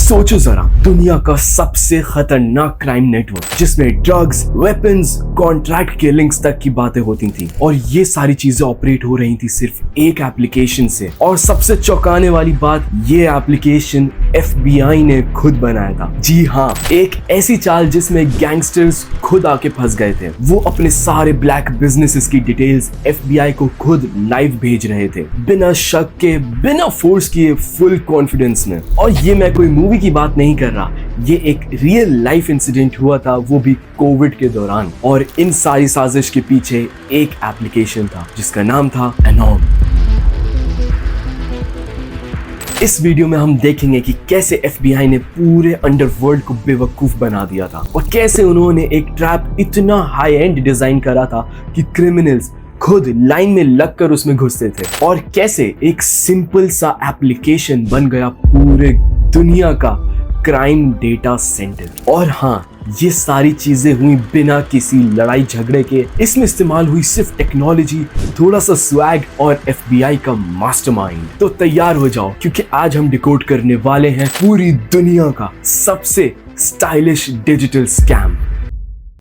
सोचो जरा, दुनिया का सबसे खतरनाक क्राइम नेटवर्क जिसमें ड्रग्स, वेपन्स, कॉन्ट्रैक्ट के लिंक्स तक की बातें होती थी और ये सारी चीजें ऑपरेट हो रही थी सिर्फ एक एप्लीकेशन से। और सबसे चौंकाने वाली बात, ये एप्लीकेशन FBI ने खुद बनाया था। जी हाँ, एक ऐसी चाल जिसमें गैंगस्टर्स खुद आके फंस गए थे। वो अपने सारे ब्लैक बिजनेसेस की डिटेल्स FBI को खुद लाइव भेज रहे थे, बिना शक के, बिना फोर्स किए, फुल कॉन्फिडेंस में। और ये मैं कोई मूवी की बात नहीं कर रहा, ये एक रियल लाइफ इंसिडेंट हुआ था, वो भी कोविड के दौरान। और इन सारी साजिश के पीछे एक एप्लीकेशन था जिसका नाम था एनॉर्म। इस वीडियो में हम देखेंगे कि कैसे FBI ने पूरे अंडरवर्ल्ड को बेवकूफ बना दिया था और कैसे उन्होंने एक ट्रैप इतना हाई एंड डिजाइन करा था कि क्रिमिनल्स खुद लाइन में लगकर उसमें घुसते थे, और कैसे एक सिंपल सा एप्लीकेशन बन गया पूरे दुनिया का क्राइम डेटा सेंटर। और हाँ, ये सारी चीजें हुई बिना किसी लड़ाई झगड़े के। इसमें इस्तेमाल हुई सिर्फ टेक्नोलॉजी, थोड़ा सा स्वैग और FBI का मास्टरमाइंड। तो तैयार हो जाओ, क्योंकि आज हम डिकोड करने वाले हैं पूरी दुनिया का सबसे स्टाइलिश डिजिटल स्कैम।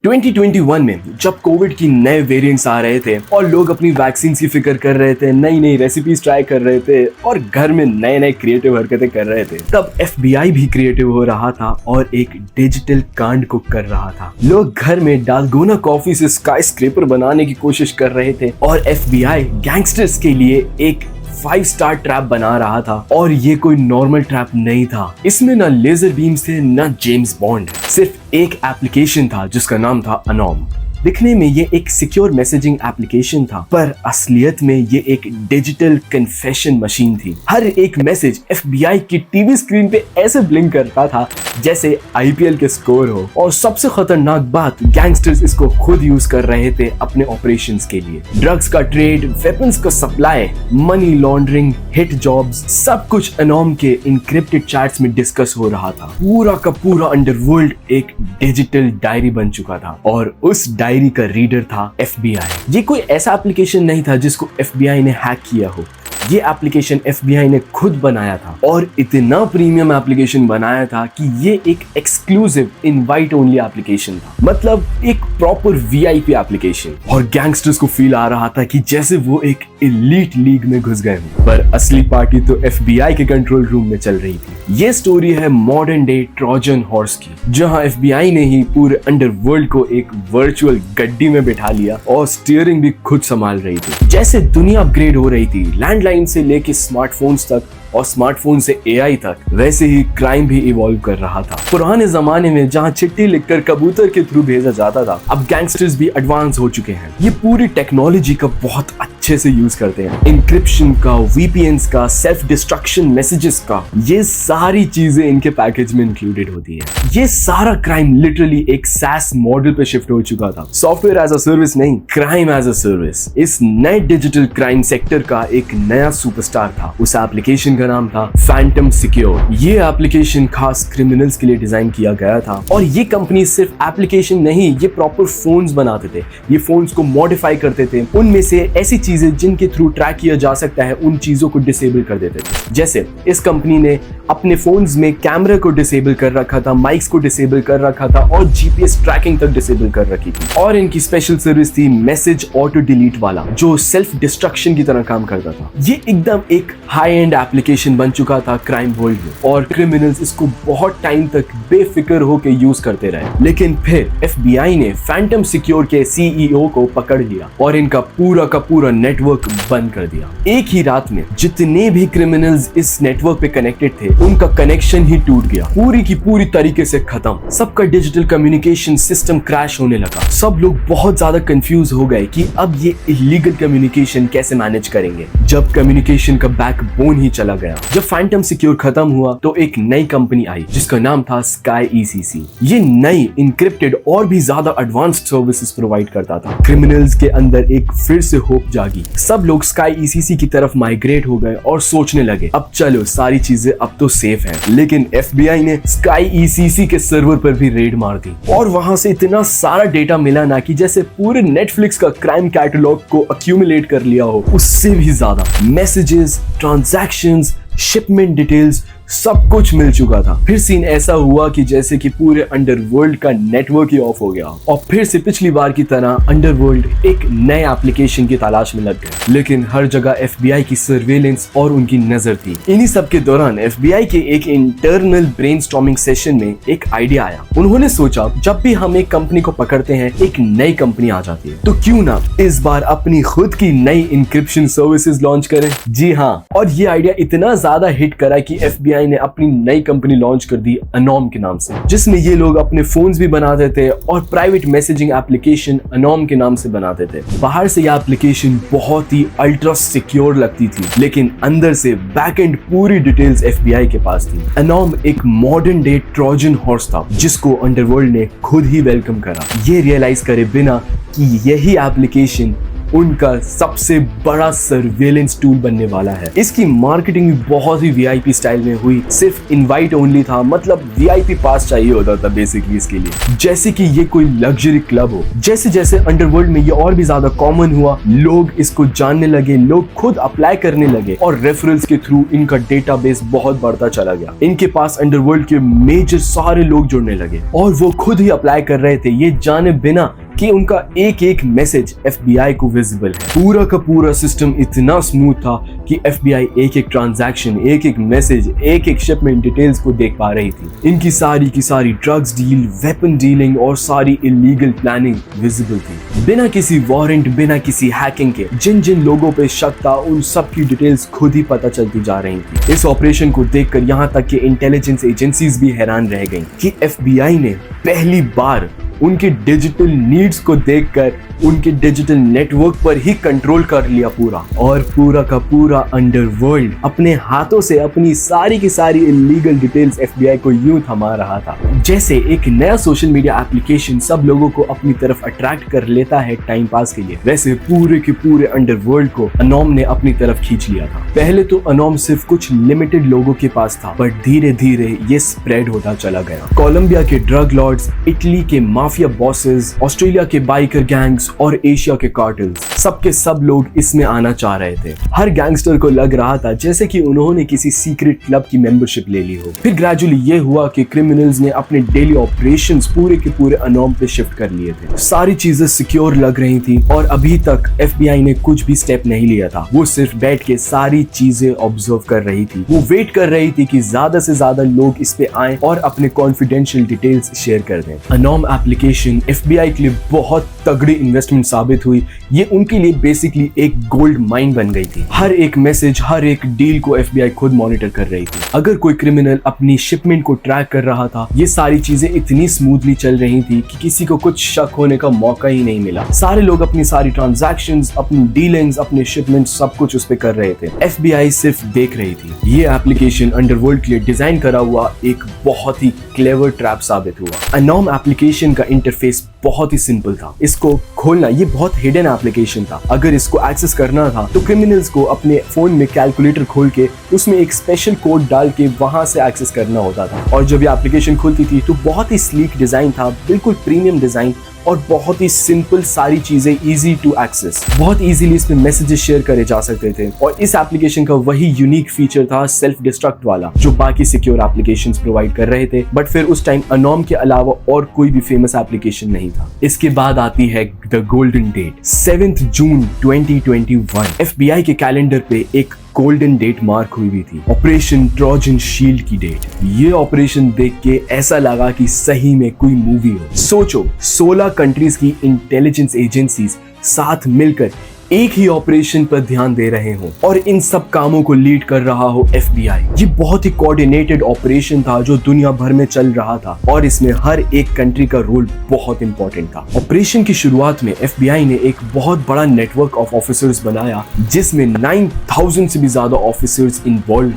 2021 में जब कोविड की नए वेरिएंट्स आ रहे थे और लोग अपनी वैक्सीन की फिक्र कर रहे थे, नई नई रेसिपीज ट्राई कर रहे थे और घर में नए नए क्रिएटिव हरकतें कर रहे थे, तब FBI भी क्रिएटिव हो रहा था और एक डिजिटल कांड को कर रहा था। लोग घर में डालगोना कॉफी से स्काई स्क्रैपर बनाने की कोशिश कर रहे थे और FBI गैंगस्टर्स के लिए एक 5 स्टार ट्रैप बना रहा था। और ये कोई नॉर्मल ट्रैप नहीं था, इसमें ना लेजर बीम्स थे, ना जेम्स बॉन्ड। सिर्फ एक एप्लीकेशन था जिसका नाम था एनॉर्म। दिखने में ये एक सिक्योर मैसेजिंग एप्लीकेशन था, पर असलियत में ये एक डिजिटल कन्फेशन मशीन थी। हर एक मैसेज FBI की टीवी स्क्रीन पे ऐसे ब्लिंक करता था जैसे IPL के स्कोर हो। और सबसे खतरनाक बात, गैंगस्टर्स इसको खुद यूज कर रहे थे अपने ऑपरेशंस के लिए। ड्रग्स का ट्रेड, वेपन्स का supply, money laundering, hit jobs, सब कुछ एनॉर्म के इनक्रिप्टेड चैट्स में डिस्कस हो रहा था। पूरा का पूरा अंडरवर्ल्ड एक डिजिटल डायरी बन चुका था और उस डायरी का रीडर था FBI। ये कोई ऐसा एप्लीकेशन नहीं था जिसको FBI ने हैक किया हो, ये एप्लीकेशन FBI ने खुद बनाया था और इतना प्रीमियम एप्लीकेशन बनाया था कि ये एक एक्सक्लूसिव इनवाइट ओनली एप्लीकेशन था, मतलब एक प्रॉपर VIP एप्लीकेशन। और गैंगस्टर्स को फील आ रहा था कि जैसे वो एक एलीट लीग में घुस गए हों, पर असली पार्टी तो FBI के कंट्रोल रूम में चल रही थी। ये स्टोरी है मॉडर्न डे ट्रोजन हॉर्स की, जहां FBI ने ही पूरे अंडरवर्ल्ड को एक वर्चुअल गड्डी में बिठा लिया और स्टीयरिंग भी खुद संभाल रही थी। जैसे दुनिया अपग्रेड हो रही थी, लैंडलाइन से लेके स्मार्टफोन्स तक और स्मार्टफोन से AI तक, वैसे ही क्राइम भी इवॉल्व कर रहा था। पुराने जमाने में जहां चिट्ठी लिखकर कबूतर के थ्रू भेजा जाता था, अब गैंगस्टर्स भी एडवांस हो चुके हैं। ये पूरी टेक्नोलॉजी का बहुत अच्छे से यूज करते हैं, इंक्रिप्शन का, VPNs का, सेल्फ डिस्ट्रक्शन मैसेजेस का, ये सारी चीजें इनके पैकेज में इंक्लूडेड होती है। ये सारा क्राइम लिटरली एक SaaS मॉडल पे शिफ्ट हो चुका था, सॉफ्टवेयर एज अ सर्विस नहीं, क्राइम एज अ सर्विस। इस नए डिजिटल क्राइम सेक्टर का एक नया सुपरस्टार था। उस एप्लीकेशन का नाम था फैंटम सिक्योर। ये एप्लीकेशन खास क्रिमिनल्स के लिए डिजाइन किया गया था और ये कंपनी सिर्फ एप्लीकेशन नहीं, ये प्रॉपर फोन्स बनाते थे। ये फोन्स को मॉडिफाई करते थे, उनमें से ऐसी चीजें जिनके थ्रू ट्रैक किया जा सकता है उन चीजों को डिसेबल कर देते थे। जैसे इस कंपनी ने अपने फोन्स में कैमरा को डिसेबल कर रखा था, माइक्स को डिसेबल कर रखा था और GPS ट्रैकिंग तक डिसेबल कर रखी थी। और इनकी स्पेशल सर्विस थी मैसेज ऑटो डिलीट वाला, जो सेल्फ डिस्ट्रक्शन की तरह काम करता था। ये एकदम एक हाई एंड एप्लीकेशन बन चुका था क्राइम वर्ल्ड में और क्रिमिनल्स इसको बहुत टाइम तक बेफिक्र होकर यूज करते रहे। लेकिन फिर FBI ने फैंटम सिक्योर के CEO को पकड़ लिया और इनका पूरा नेटवर्क बंद कर दिया। एक ही रात में जितने भी क्रिमिनल्स इस नेटवर्क पे कनेक्टेड थे, उनका कनेक्शन ही टूट गया, पूरी की पूरी तरीके से खत्म। सबका डिजिटल कम्युनिकेशन सिस्टम क्रैश होने लगा। सब लोग बहुत ज्यादा कंफ्यूज हो गए कि अब ये इलीगल कम्युनिकेशन कैसे मैनेज करेंगे, जब कम्युनिकेशन का बैकबोन ही चला गया। जब फैंटम सिक्योर खत्म हुआ तो एक नई कंपनी आई जिसका नाम था स्काई ECC। ये नई इनक्रिप्टेड और भी ज्यादा एडवांस्ड सर्विसेज प्रोवाइड करता था। क्रिमिनल्स के अंदर एक फिर से होप जागी। सब लोग स्काई ECC की तरफ माइग्रेट हो गए और सोचने लगे, अब चलो सारी चीजें अब तो सेफ है। लेकिन FBI ने स्काई ECC के सर्वर पर भी रेड मार दी और वहां से इतना सारा डेटा मिला ना कि जैसे पूरे नेटफ्लिक्स का क्राइम कैटलॉग को अक्यूमुलेट कर लिया हो, उससे भी ज्यादा। मैसेजेस, ट्रांजैक्शंस, शिपमेंट डिटेल्स, सब कुछ मिल चुका था। फिर सीन ऐसा हुआ कि जैसे कि पूरे अंडरवर्ल्ड का नेटवर्क ही ऑफ हो गया और फिर से पिछली बार की तरह अंडरवर्ल्ड एक नए एप्लीकेशन की तलाश में लग गए। लेकिन हर जगह FBI की सर्वेलेंस और उनकी नजर थी। इन्हीं सब के दौरान FBI के एक इंटरनल ब्रेनस्टॉर्मिंग सेशन में एक आइडिया आया। उन्होंने सोचा जब भी हम एक कंपनी को पकड़ते हैं एक नई कंपनी आ जाती है, तो क्यों ना इस बार अपनी खुद की नई इंक्रिप्शन सर्विसेज लॉन्च करें। जी हाँ, और ये आइडिया इतना ज्यादा हिट करा कि FBI ने अपनी नई कंपनी लॉन्च कर दी अनोम के नाम से, जिसमें ये लोग अपने फोन्स भी बनाते थे और प्राइवेट मैसेजिंग एप्लीकेशन अनोम के नाम से बनाते थे। बाहर से यह एप्लीकेशन बहुत ही अल्ट्रा सिक्योर लगती थी, लेकिन अंदर से बैकएंड पूरी डिटेल्स FBI के पास थी। अनोम एक मॉडर्न डे ट्रोजन हॉर्स था जिसको अंडरवर्ल्ड ने खुद ही वेलकम करा, ये रियलाइज करे बिना कि यही एप्लीकेशन उनका सबसे बड़ा सर्वेलेंस टूल बनने वाला है। इसकी मार्केटिंग भी बहुत ही VIP स्टाइल में हुई। सिर्फ इनवाइट ओनली था, मतलब VIP पास चाहिए होता था बेसिकली इसके लिए, जैसे कि ये कोई लग्जरी क्लब हो। जैसे जैसे अंडरवर्ल्ड में ये और भी ज्यादा कॉमन हुआ, लोग इसको जानने लगे, लोग खुद अप्लाई करने लगे और रेफरल्स के थ्रू इनका डेटाबेस बहुत बढ़ता चला गया। इनके पास अंडरवर्ल्ड के मेजर सारे लोग जुड़ने लगे और वो खुद ही अप्लाई कर रहे थे, ये जाने बिना कि उनका एक एक मैसेज FBI को विजिबल है। पूरा का पूरा सिस्टम इतना स्मूथ था कि FBI एक एक ट्रांजैक्शन, एक एक मैसेज, एक एक शिपमेंट डिटेल्स को देख पा रही थी। इनकी सारी की सारी ड्रग्स डील, वेपन डीलिंग और सारी इलीगल प्लानिंग विजिबल थी। बिना किसी वारंट, बिना किसी हैकिंग के जिन जिन लोगों पे शक था उन सब की डिटेल्स खुद ही पता चलती जा रही थी। इस ऑपरेशन को देखकर यहाँ तक कि इंटेलिजेंस एजेंसीज भी हैरान रह गईं कि FBI ने पहली बार उनके डिजिटल नीड्स को देखकर उनके डिजिटल नेटवर्क पर ही कंट्रोल कर लिया पूरा, और पूरा का पूरा अंडरवर्ल्ड अपने हाथों से अपनी सारी की सारी इलीगल डिटेल्स FBI को यूं थमा रहा था। जैसे एक नया सोशल मीडिया एप्लीकेशन सब लोगों को अपनी तरफ अट्रैक्ट कर लेता है टाइम पास के लिए, वैसे पूरे के पूरे अंडरवर्ल्ड को अनोम ने अपनी तरफ खींच लिया था। पहले तो अनोम सिर्फ कुछ लिमिटेड लोगों के पास था, बट धीरे धीरे ये स्प्रेड होता चला गया। कोलंबिया के ड्रग लॉर्ड्स, इटली के माफिया बॉसेस, ऑस्ट्रेलिया के बाइकर गैंग्स और एशिया के कार्टेल्स, सबके सब लोग इसमें आना चाह रहे थे। हर गैंगस्टर को लग रहा था जैसे कि उन्होंने किसी सीक्रेट क्लब की मेंबरशिप ले ली हो। फिर ग्रेजुअली ये हुआ कि क्रिमिनल्स ने अपने डेली ऑपरेशंस पूरे के पूरे अनोम पे शिफ्ट कर लिए थे। सारी चीजें सिक्योर लग रही थी और अभी तक FBI ने कुछ भी स्टेप नहीं लिया था। वो सिर्फ बैठ के सारी चीजें ऑब्जर्व कर रही थी। वो वेट कर रही थी कि ज्यादा से ज्यादा लोग इस पे आए और अपने कॉन्फिडेंशियल डिटेल्स शेयर कर दें। अनोम एप्लीकेशन FBI के लिए बहुत तगड़ी इन्वेस्टमेंट साबित हुई। ये उनके लिए बेसिकली एक गोल्ड माइन बन गई थी। हर एक मैसेज, हर एक डील को FBI खुद मॉनिटर कर रही थी। अगर कोई क्रिमिनल अपनी शिपमेंट को ट्रैक कर रहा था, ये सारी चीजें इतनी स्मूथली चल रही थी कि किसी को कुछ शक होने का मौका ही नहीं मिला। सारे लोग अपनी सारी ट्रांजैक्शंस, अपनी डीलिंग्स, अपने शिपमेंट सब कुछ उस पे कर रहे थे। FBI सिर्फ देख रही थी। ये एप्लीकेशन अंडरवर्ल्ड के लिए डिजाइन करा हुआ एक बहुत ही क्लेवर ट्रैप साबित हुआ। अनोम एप्लीकेशन का इंटरफेस बहुत ही सिंपल था। इसको खोलना, ये बहुत हिडन एप्लीकेशन था। अगर इसको एक्सेस करना था तो क्रिमिनल्स को अपने फोन में कैलकुलेटर खोल के उसमें एक स्पेशल कोड डाल के वहां से एक्सेस करना होता था। और जब ये एप्लीकेशन खुलती थी तो बहुत ही स्लीक डिजाइन था, बिल्कुल प्रीमियम डिजाइन और बहुत ही सिंपल, सारी चीजें इजी टू एक्सेस। बहुत इजीली इसमें मैसेजेस शेयर करे जा सकते थे। और इस एप्लीकेशन का वही यूनिक फीचर था सेल्फ डिस्ट्रक्ट वाला, जो बाकी सिक्योर एप्लीकेशंस प्रोवाइड कर रहे थे। बट फिर उस टाइम अनोम के अलावा और कोई भी फेमस एप्लीकेशन नहीं था। इसके बाद आती है द गोल्डन डेट, 7 जून 2021। FBI के कैलेंडर पे एक गोल्डन डेट मार्क हुई भी थी, ऑपरेशन ट्रोजन शील्ड की डेट। ये ऑपरेशन देख के ऐसा लगा कि सही में कोई मूवी हो। सोचो, 16 कंट्रीज की इंटेलिजेंस एजेंसीज साथ मिलकर एक ही ऑपरेशन पर ध्यान दे रहे हो और इन सब कामों को लीड कर रहा हो FBI। ये बहुत ही कोऑर्डिनेटेड ऑपरेशन था जो दुनिया भर में चल रहा था और इसमें हर एक कंट्री का रोल बहुत इंपॉर्टेंट था। ऑपरेशन की शुरुआत में FBI ने एक बहुत बड़ा नेटवर्क ऑफ ऑफिसर्स बनाया जिसमें 9000 से भी ज्यादा ऑफिसर्स इन्वॉल्व।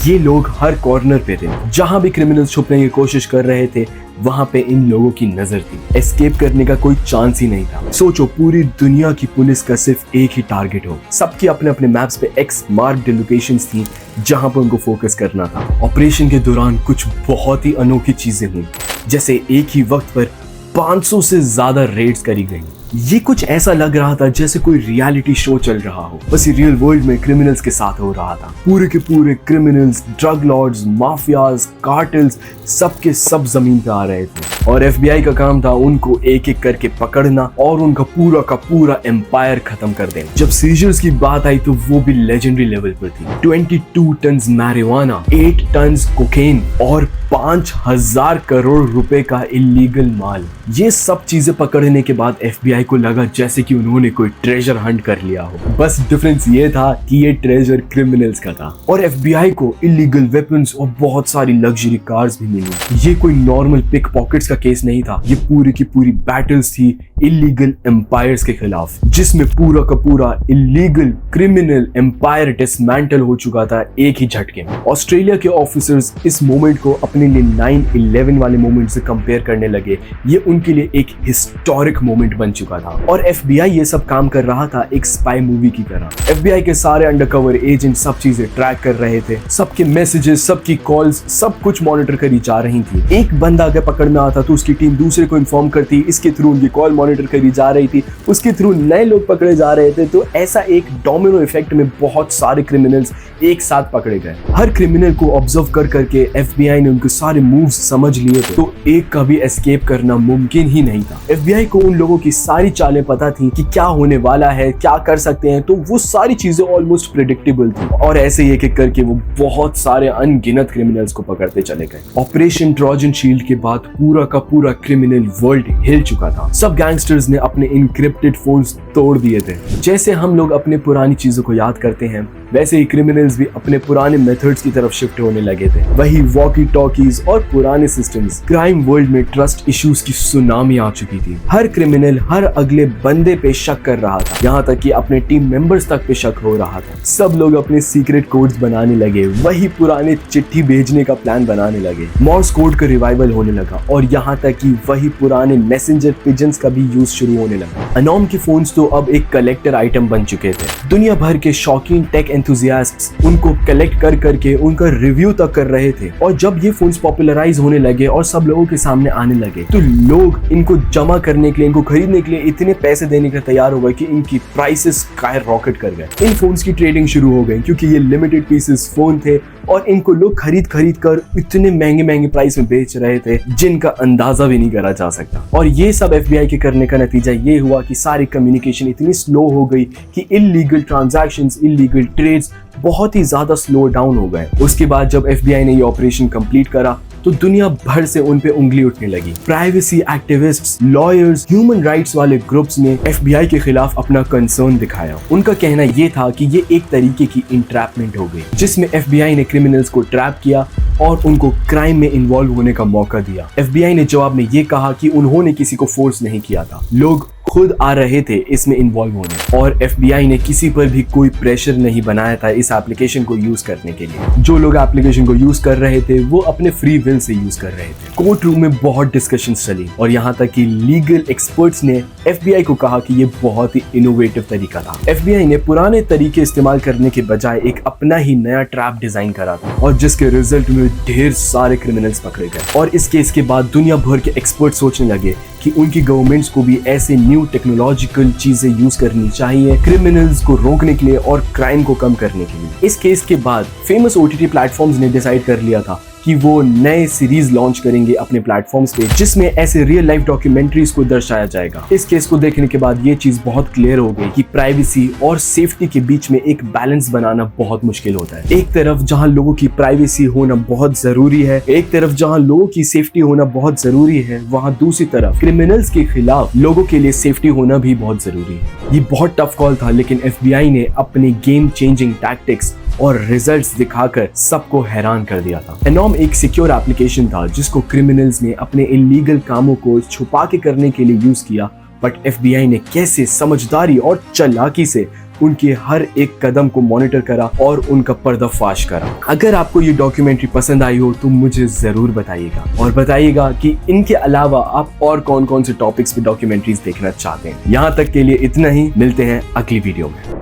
ये लोग हर कॉर्नर पे थे, जहां भी क्रिमिनल्स छुपने की कोशिश कर रहे थे वहां पे इन लोगों की नजर थी। एस्केप करने का कोई चांस ही नहीं था। सोचो, पूरी दुनिया की पुलिस का सिर्फ एक ही टारगेट हो। सबके अपने अपने मैप्स पे एक्स मार्क्ड लोकेशंस थी जहां पर उनको फोकस करना था। ऑपरेशन के दौरान कुछ बहुत ही अनोखी चीजें हुई, जैसे एक ही वक्त पर 500 से ज्यादा रेड्स करी गई। ये कुछ ऐसा लग रहा था जैसे कोई रियलिटी शो चल रहा हो, बस ये रियल वर्ल्ड में क्रिमिनल्स के साथ हो रहा था। पूरे के पूरे criminals, drug lords, mafias, cartels, सबके सब जमीन पे आ रहे थे और एफबीआई का काम था उनको एक एक करके पकड़ना और उनका पूरा का पूरा एम्पायर खत्म कर देना। जब सीजर्स की बात आई तो वो भी लेजेंडरी लेवल पर थी। 22 टन मैरिजुआना, 8 टन कोकेन और 5000 करोड़ रुपए का इलीगल माल। ये सब चीजें पकड़ने के बाद एफबीआई को लगा जैसे कि उन्होंने कोई ट्रेजर हंट कर लिया हो। बस डिफरेंस ये था कि ये ट्रेजर क्रिमिनल्स का था और एफबीआई को इलीगल वेपन्स और बहुत सारी लग्जरी कार्स भी मिली। ये कोई नॉर्मल पिक पॉकेट्स का केस नहीं था, ये पूरी की पूरी बैटल्स थी इलीगल एम्पायर्स के खिलाफ, जिसमें पूरा का पूरा इलीगल क्रिमिनल एम्पायर डिसमेंटल हो चुका था एक ही झटके में। ऑस्ट्रेलिया के ऑफिसर्स इस मोमेंट को अपने लिए 9/11 वाले मोमेंट से कंपेयर करने लगे। ये उनके लिए एक हिस्टोरिक मोमेंट बन चुका था और एफबीआई ये सब काम कर रहा था एक स्पाई मूवी की तरह। एफबीआई के सारे अंडरकवर एजेंट सब चीजें ट्रैक कर रहे थे, सबके मैसेजेस, सबकी कॉल्स, सब कुछ मॉनिटर करी जा रही थी। एक बंदा अगर पकड़ में आता तो उसकी टीम दूसरे को इन्फॉर्म करती, इसके थ्रू उनकी कॉल मॉनिटर करी जा रही थी, उसके थ्रू नए लोग पकड़े जा रहे थे। तो ऐसा एक डोमिनो इफेक्ट में बहुत सारे क्रिमिनल्स एक साथ पकड़े गए। हर क्रिमिनल को ऑब्जर्व कर करके एफबीआई ने उनके सारे मूव्स समझ लिए थे, तो एक का भी एस्केप करना मुमकिन ही नहीं था। एफबीआई को उन लोगों की सारी चालें पता थी कि क्या होने वाला है, क्या कर सकते हैं, तो वो सारी चीजें ऑलमोस्ट प्रेडिक्टेबल थी और ऐसे ही एक एक करके वो बहुत सारे अनगिनत क्रिमिनल्स को पकड़ते चले गए। ऑपरेशन ट्रोजन शील्ड के बाद पूरा का पूरा क्रिमिनल वर्ल्ड हिल चुका था। सब गैंगस्टर्स ने अपने इनक्रिप्टेड फोन्स तोड़ दिए थे। जैसे हम लोग अपने पुरानी चीजों को याद करते हैं, वैसे ही क्रिमिनल्स भी अपने पुराने मेथड्स की तरफ शिफ्ट होने लगे थे। वही वॉकी टॉकीज और पुराने सिस्टम्स। क्राइम वर्ल्ड में ट्रस्ट इश्यूज की सुनामी आ चुकी थी। हर क्रिमिनल हर अगले बंदे पे शक कर रहा था, यहाँ तक कि अपने टीम मेंबर्स तक पे शक हो रहा था। सब लोग अपने सीक्रेट कोड्स बनाने लगे, वही पुराने चिट्ठी भेजने का प्लान बनाने लगे। मॉर्स कोड का रिवाइवल होने लगा और यहाँ तक कि वही पुराने मैसेंजर पिजन्स का भी यूज शुरू होने लगा। अनोम के फोन्स तो अब एक कलेक्टर आइटम बन चुके थे। दुनिया भर के शौकीन टेक एंथुसियास्ट्स उनको कलेक्ट कर करके उनका रिव्यू तक कर रहे थे और जब ये फोन्स पॉपुलराइज होने लगे और सब लोगों के सामने आने लगे तो लोग इनको जमा करने के लिए, इनको खरीदने के लिए इतने पैसे देने के तैयार हो गए कि इनकी प्राइसेस स्काई रॉकेट कर गए। इन फोन्स की ट्रेडिंग शुरू हो गई क्योंकि ये लिमिटेड पीसेस फोन थे और इनको लोग खरीद कर इतने महंगे महंगे प्राइस में बेच रहे थे जिनका अंदाजा भी नहीं करा जा सकता। और ये सब एफबीआई के करने का नतीजा ये हुआ कि सारी कम्युनिकेशन इतनी स्लो हो गई कि इलीगल ट्रांजैक्शंस, इलीगल ट्रेड्स बहुत ही ज्यादा स्लो डाउन हो गए। उसके बाद जब एफबीआई ने ये ऑपरेशन कंप्लीट करा तो दुनिया भर से उन पे उंगली उठने लगी। Privacy activists, lawyers, human rights वाले ग्रुप्स ने एफबीआई के खिलाफ अपना कंसर्न दिखाया। उनका कहना ये था कि ये एक तरीके की इंट्रैपमेंट हो गई जिसमें एफबीआई ने क्रिमिनल्स को ट्रैप किया और उनको क्राइम में इन्वॉल्व होने का मौका दिया। एफबीआई ने जवाब में ये कहा कि उन्होंने किसी को फोर्स नहीं किया था, लोग खुद आ रहे थे इसमें इन्वॉल्व होने और एफबीआई ने किसी पर भी कोई प्रेशर नहीं बनाया था इस एप्लीकेशन को यूज करने के लिए। जो लोग एप्लीकेशन को यूज कर रहे थे वो अपने फ्री विल से यूज कर रहे थे। कोर्ट रूम में बहुत डिस्कशंस चली और यहाँ तक कि लीगल एक्सपर्ट्स ने एफबीआई को कहा कि ये बहुत ही इनोवेटिव तरीका था। एफबीआई ने पुराने तरीके इस्तेमाल करने के बजाय एक अपना ही नया ट्रैप डिजाइन करा था और जिसके रिजल्ट में ढेर सारे क्रिमिनल्स पकड़े गए। और इस केस के बाद दुनिया भर के एक्सपर्ट सोचने लगे कि उनकी गवर्नमेंट्स को भी ऐसे न्यू टेक्नोलॉजिकल चीजें यूज करनी चाहिए क्रिमिनल्स को रोकने के लिए और क्राइम को कम करने के लिए। इस केस के बाद फेमस ओटीटी प्लेटफॉर्म्स ने डिसाइड कर लिया था कि वो नए सीरीज लॉन्च करेंगे अपने प्लेटफॉर्म्स पे जिसमें ऐसे रियल लाइफ डॉक्यूमेंट्रीज को दर्शाया जाएगा। इस केस को देखने के बाद ये चीज बहुत क्लियर हो गई कि प्राइवेसी और सेफ्टी के बीच में एक बैलेंस बनाना बहुत मुश्किल होता है। एक तरफ जहां लोगों की प्राइवेसी होना बहुत जरूरी है, एक तरफ जहां लोगों की सेफ्टी होना बहुत जरूरी है, वहां दूसरी तरफ क्रिमिनल्स के खिलाफ लोगों के लिए सेफ्टी होना भी बहुत जरूरी है। ये बहुत टफ कॉल था लेकिन एफबीआई ने अपने गेम चेंजिंग टैक्टिक्स और रिजल्ट्स दिखाकर सबको हैरान कर दिया था। एनॉम एक सिक्योर एप्लीकेशन था जिसको क्रिमिनल्स ने अपने इलीगल कामों को छुपा के करने के लिए यूज किया, बट एफबीआई ने कैसे समझदारी और चालाकी से उनके हर एक कदम को मॉनिटर करा और उनका पर्दाफाश करा। अगर आपको ये डॉक्यूमेंट्री पसंद आई हो तो मुझे जरूर बताइएगा और बताइएगा कि इनके अलावा आप और कौन कौन से टॉपिक्स पे डॉक्यूमेंट्रीज देखना चाहते हैं। यहाँ तक के लिए इतना ही, मिलते हैं अगली वीडियो में।